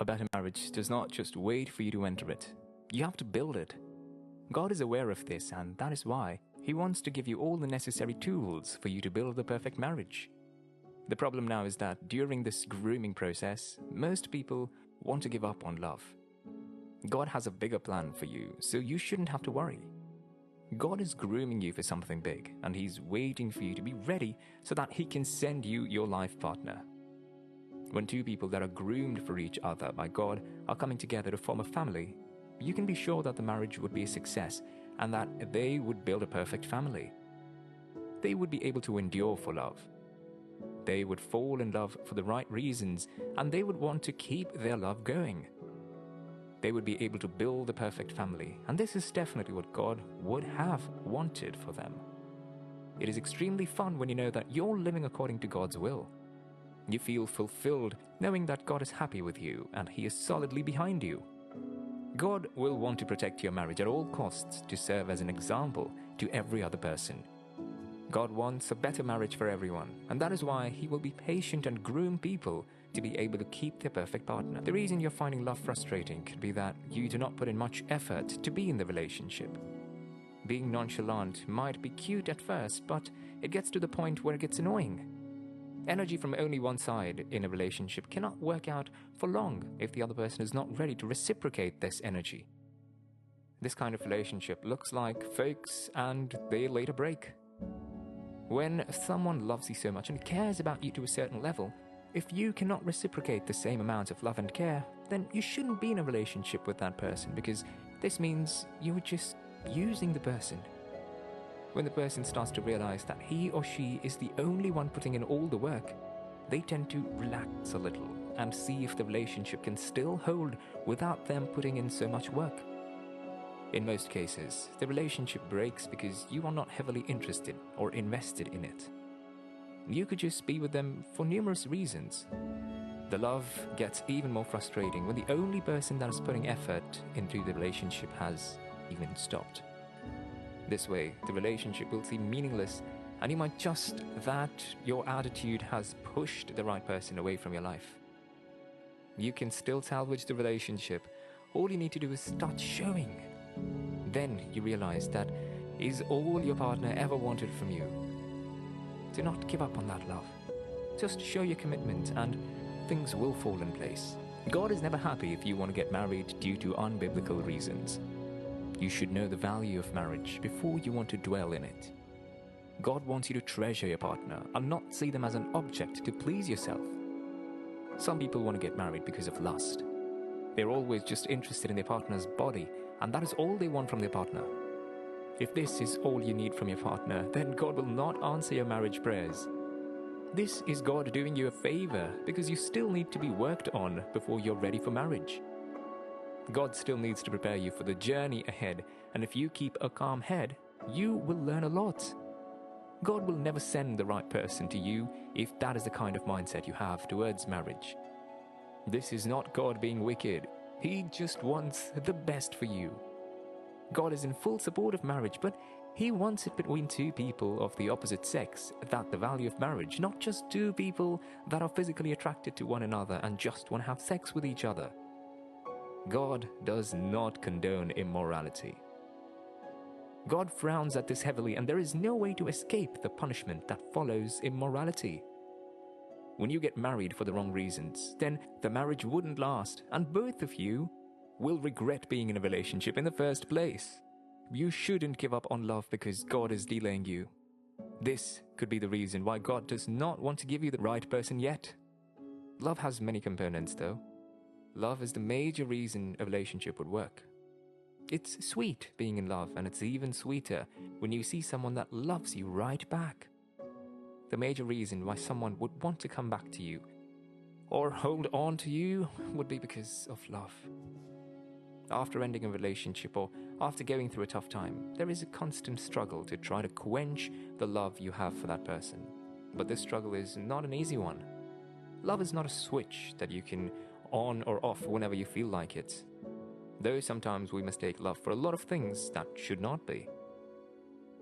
A better marriage does not just wait for you to enter it. You have to build it. God is aware of this, and that is why He wants to give you all the necessary tools for you to build the perfect marriage. The problem now is that during this grooming process, most people want to give up on love. God has a bigger plan for you, so you shouldn't have to worry. God is grooming you for something big, and He's waiting for you to be ready so that He can send you your life partner. When two people that are groomed for each other by God are coming together to form a family, you can be sure that the marriage would be a success and that they would build a perfect family. They would be able to endure for love. They would fall in love for the right reasons, and they would want to keep their love going. They would be able to build the perfect family, and this is definitely what God would have wanted for them. It is extremely fun when you know that you're living according to God's will. You feel fulfilled knowing that God is happy with you and He is solidly behind you. God will want to protect your marriage at all costs to serve as an example to every other person. God wants a better marriage for everyone, and that is why He will be patient and groom people to be able to keep their perfect partner. The reason you're finding love frustrating could be that you do not put in much effort to be in the relationship. Being nonchalant might be cute at first, but it gets to the point where it gets annoying. Energy from only one side in a relationship cannot work out for long if the other person is not ready to reciprocate this energy. This kind of relationship looks like folks and they later break. When someone loves you so much and cares about you to a certain level, if you cannot reciprocate the same amount of love and care, then you shouldn't be in a relationship with that person, because this means you are just using the person. When the person starts to realize that he or she is the only one putting in all the work, they tend to relax a little and see if the relationship can still hold without them putting in so much work. In most cases, the relationship breaks because you are not heavily interested or invested in it. You could just be with them for numerous reasons. The love gets even more frustrating when the only person that is putting effort into the relationship has even stopped. This way, the relationship will seem meaningless, and you might just that your attitude has pushed the right person away from your life. You can still salvage the relationship. All you need to do is start showing. Then you realize that is all your partner ever wanted from you. Do not give up on that love. Just show your commitment and things will fall in place. God is never happy if you want to get married due to unbiblical reasons. You should know the value of marriage before you want to dwell in it. God wants you to treasure your partner and not see them as an object to please yourself. Some people want to get married because of lust. They're always just interested in their partner's body, and that is all they want from their partner. If this is all you need from your partner, then God will not answer your marriage prayers. This is God doing you a favor because you still need to be worked on before you're ready for marriage. God still needs to prepare you for the journey ahead, and if you keep a calm head, you will learn a lot. God will never send the right person to you if that is the kind of mindset you have towards marriage. This is not God being wicked. He just wants the best for you. God is in full support of marriage, but He wants it between two people of the opposite sex, that the value of marriage, not just two people that are physically attracted to one another and just want to have sex with each other. God does not condone immorality. God frowns at this heavily, and there is no way to escape the punishment that follows immorality. When you get married for the wrong reasons, then the marriage wouldn't last, and both of you will regret being in a relationship in the first place. You shouldn't give up on love because God is delaying you. This could be the reason why God does not want to give you the right person yet. Love has many components though. Love is the major reason a relationship would work. It's sweet being in love, and it's even sweeter when you see someone that loves you right back. The major reason why someone would want to come back to you or hold on to you would be because of love. After ending a relationship or after going through a tough time, there is a constant struggle to try to quench the love you have for that person. But this struggle is not an easy one. Love is not a switch that you can on or off whenever you feel like it. Though sometimes we mistake love for a lot of things that should not be.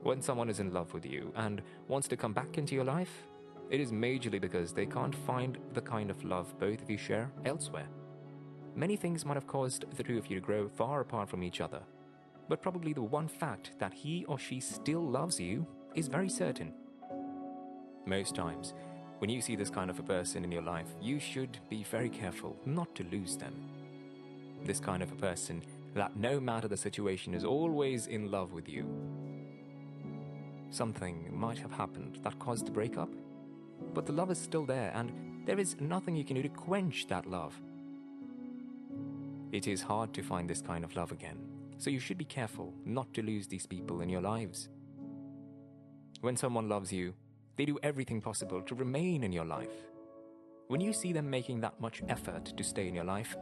When someone is in love with you and wants to come back into your life, it is majorly because they can't find the kind of love both of you share elsewhere. Many things might have caused the two of you to grow far apart from each other, but probably the one fact that he or she still loves you is very certain. Most times, when you see this kind of a person in your life, you should be very careful not to lose them. This kind of a person that no matter the situation is always in love with you. Something might have happened that caused the breakup, but the love is still there and there is nothing you can do to quench that love. It is hard to find this kind of love again, so you should be careful not to lose these people in your lives. When someone loves you, they do everything possible to remain in your life. When you see them making that much effort to stay in your life,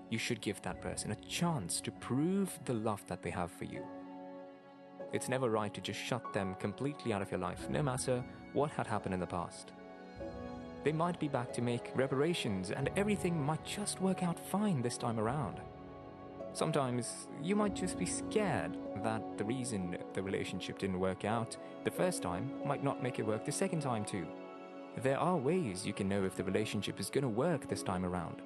you should give that person a chance to prove the love that they have for you. It's never right to just shut them completely out of your life, no matter what had happened in the past. They might be back to make reparations and everything might just work out fine this time around. Sometimes you might just be scared that the reason the relationship didn't work out the first time might not make it work the second time too. There are ways you can know if the relationship is going to work this time around.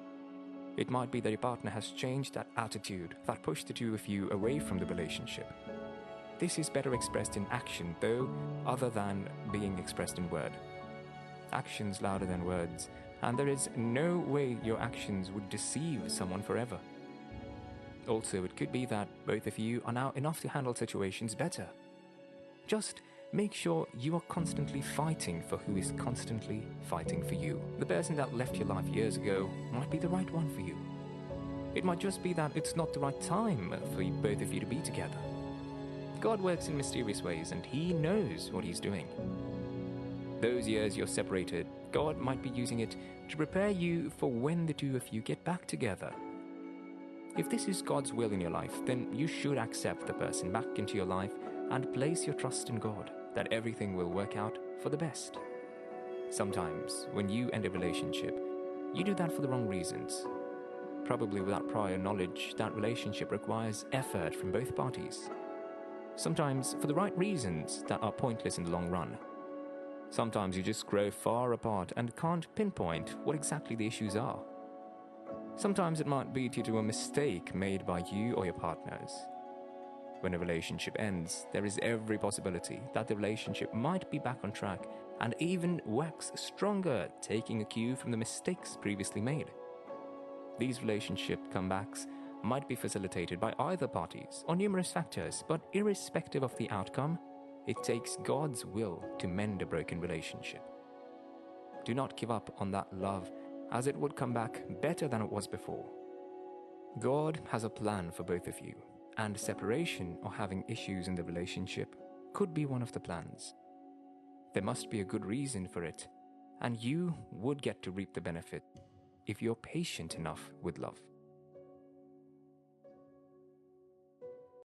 It might be that your partner has changed that attitude that pushed the two of you away from the relationship. This is better expressed in action, though, other than being expressed in word. Actions louder than words, and there is no way your actions would deceive someone forever. Also, it could be that both of you are now enough to handle situations better. Just make sure you are constantly fighting for who is constantly fighting for you. The person that left your life years ago might be the right one for you. It might just be that it's not the right time for both of you to be together. God works in mysterious ways and He knows what He's doing. Those years you're separated, God might be using it to prepare you for when the two of you get back together. If this is God's will in your life, then you should accept the person back into your life and place your trust in God that everything will work out for the best. Sometimes, when you end a relationship, you do that for the wrong reasons. Probably without prior knowledge, that relationship requires effort from both parties. Sometimes for the right reasons that are pointless in the long run. Sometimes you just grow far apart and can't pinpoint what exactly the issues are. Sometimes it might be due to a mistake made by you or your partners. When a relationship ends, there is every possibility that the relationship might be back on track and even wax stronger, taking a cue from the mistakes previously made. These relationship comebacks might be facilitated by either parties or numerous factors, but irrespective of the outcome, it takes God's will to mend a broken relationship. Do not give up on that love, as it would come back better than it was before. God has a plan for both of you, and separation or having issues in the relationship could be one of the plans. There must be a good reason for it, and you would get to reap the benefit if you're patient enough with love.